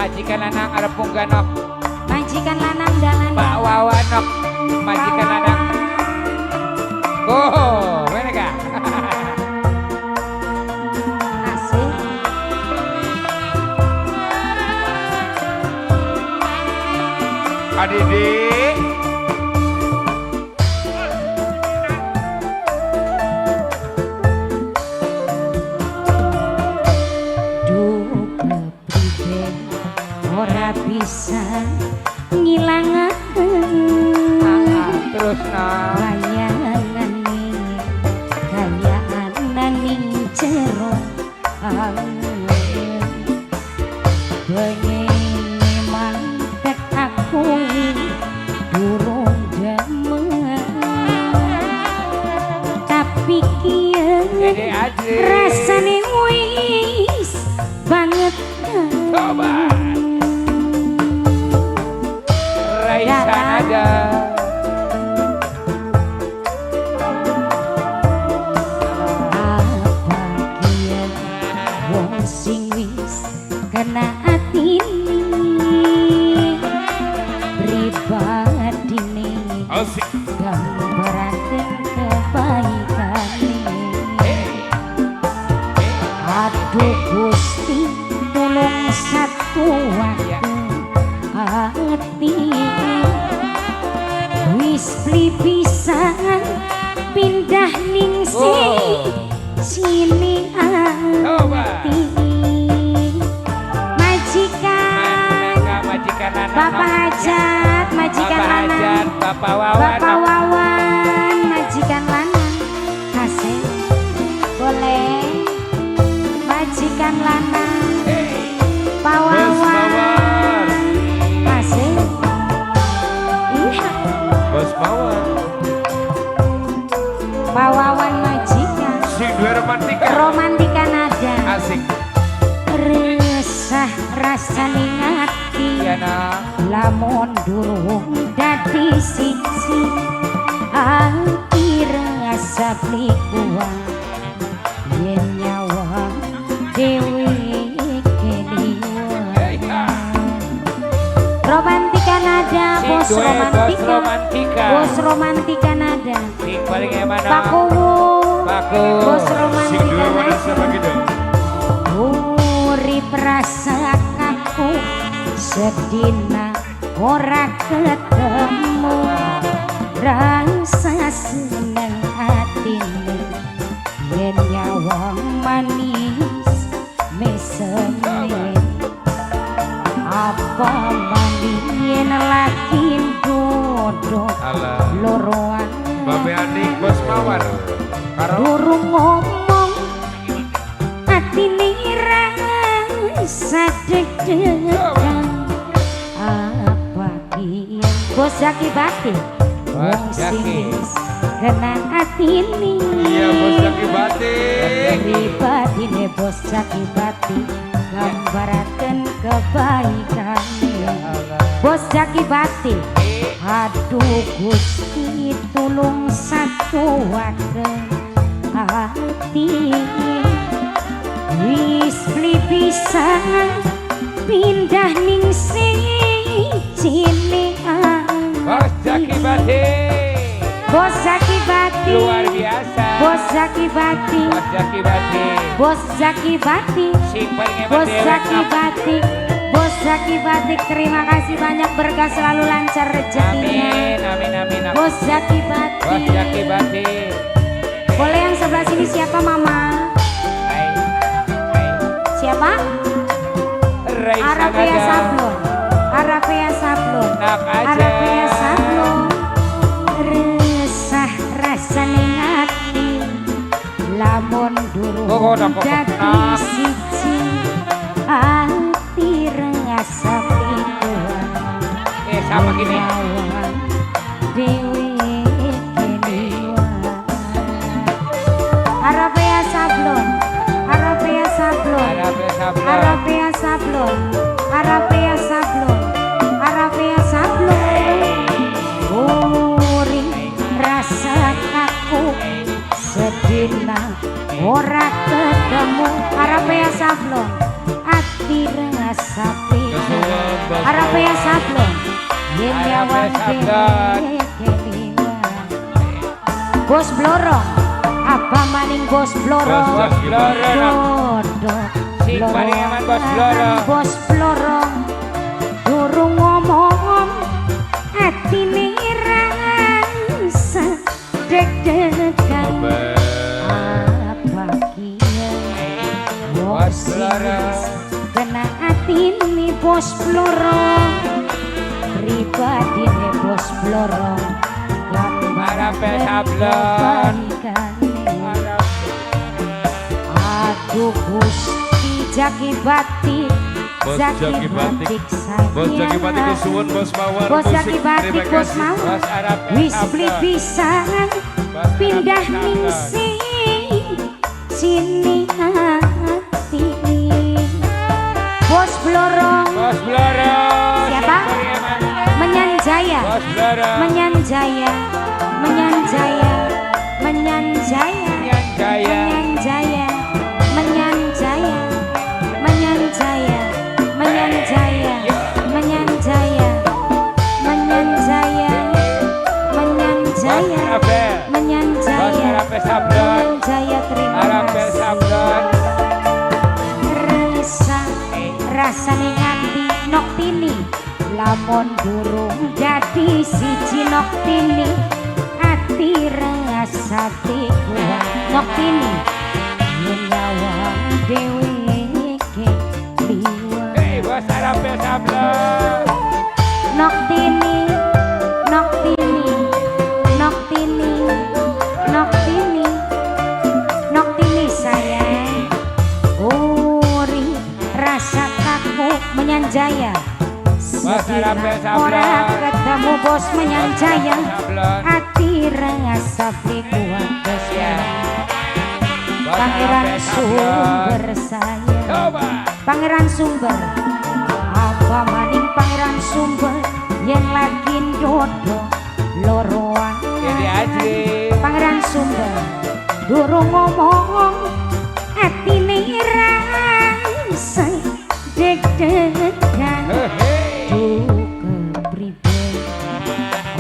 majikan lanang arep pungganok. Majikan lanang dalan. Pak Wawanok, majikan lanang. Oh, mereka. Asik. Adik. Ora bisa ngilangaken Terus bayangan kayaan nanging jero pengen mantek aku durung demen tapi kieu rasane wis banget coba Raisa ada apa kian wong sing wis kena atini pribadine gambaraken kebaikane aduh Gusti tulung satu hati wis beli pisan pindah ning sini hati majikan Bapak Hajat majikan lanang Bapak Wawan majikan lanang kasih boleh majikan lanang Pak Wawan kasih iya Bos Wawan Pak Wawan majikan sing duwe romantika nada asik resah rasane ngati ya nak lamun durung dadi siji akhir rasa plikuan yen nyawa dewe keliwan romantika nada bos romantika nada sing paling emang Pak Kuwu bos romantika nada urip rasa kaku sedina ora ketemu rasa seneng atine yen nyawa manis mesene apa manien lakin dodot loroan Babe Anik Bos Mawar karo durung ngomong atine rasa deg-degan apa kian Bos Zaki Batik wong sing kena atine iya Bos Zaki Batik pribadine Bos Zaki Batik gambaraken kebaikane Bos Zaki Batik aduh Gusti tulung satuaken hati wis beli pisan pindah ning sini Bos Zaki Batik Bos Zaki Batik luar biasa Bos Zaki Batik Bos Zaki Batik Bos Zaki Batik sing paling hebat Bos Zaki Batik Bos Zaki Batik terima kasih banyak berkah selalu lancar rezekinya amin Bos Zaki Bos Batik Zaki Batik boleh yang sebelah sini siapa mama hai siapa Raisa Arafia Nada Sablon Arafia Sablon nak aja Arafia Sablon resah rasane ngati lamun durung dadi siji hati rasa pikuan sama gini dewe keliwan Arafia Sablon Arafia Sablon Arafia Sablon Arafia Sablon Arafia Sablon uri rasa aku sedina ora ketemu Arafia Sablon ati rasa piku Arabia sablon yen Arabia nyawang sablon. Bos blorong apa maning bos blorong Bos blorong. dodok Sing paling aman bos blorong. bos blorong durung ngomong atine rasa deg-degan apa kia Bos blorong. kena atine bos blorong pribadi bos blorong Arabia sablon. Aduh Gusti Jaki Batik Bos Jaki Batik. Bos Jaki Batik suwun bos mawar Bos musik. Jaki Batik Terima bos kasih. mawar Bos Arabia wis sablon. beli pisan pindah ningsi sini hati Bos Blorong Bos blorong. Siapa? Sing paling aman. Menyanjaya Bos blorong. Menyanjaya Menyanjaya Menyanjaya Menyanjaya. Menyanjaya Menyanjaya Menyanjaya Menyanjaya Menyanjaya Menyanjaya Bos Arabia. Bos Menyanjaya Arabia sablon. Menyanjaya terima Arabia kasih sablon. rasane nganti noktini lamun durung dadi siji noktini ati rasa kuat noktini yen nyawang dhewe liwat Bos Arabia sablon. noktini noktini noktini noktini noktini sayang uri rasa takut menyanjaya Arabia sablon. orang ketemu bos menyanjaya Sablon. hati rasa kuat bos Bos Pangeran Arabia Sumber sablon. saya Coba. Pangeran Sumber apa maning Pangeran Sumber yang lagi dodo loroan Jadi aja. Pangeran Sumber durung ngomong atine rasa deg-degan Hehe. kepriben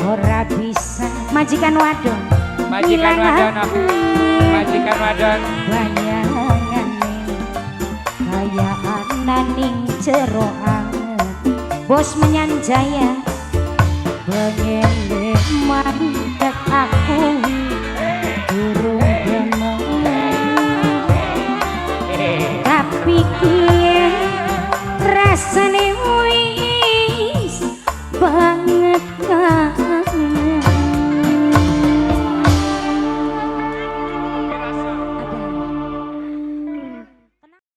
ora bisa majikan wadon Majikan wadon aku. Majikan wadon. bayangane kaya ananing jero anget bos menyanjaya pengen mandek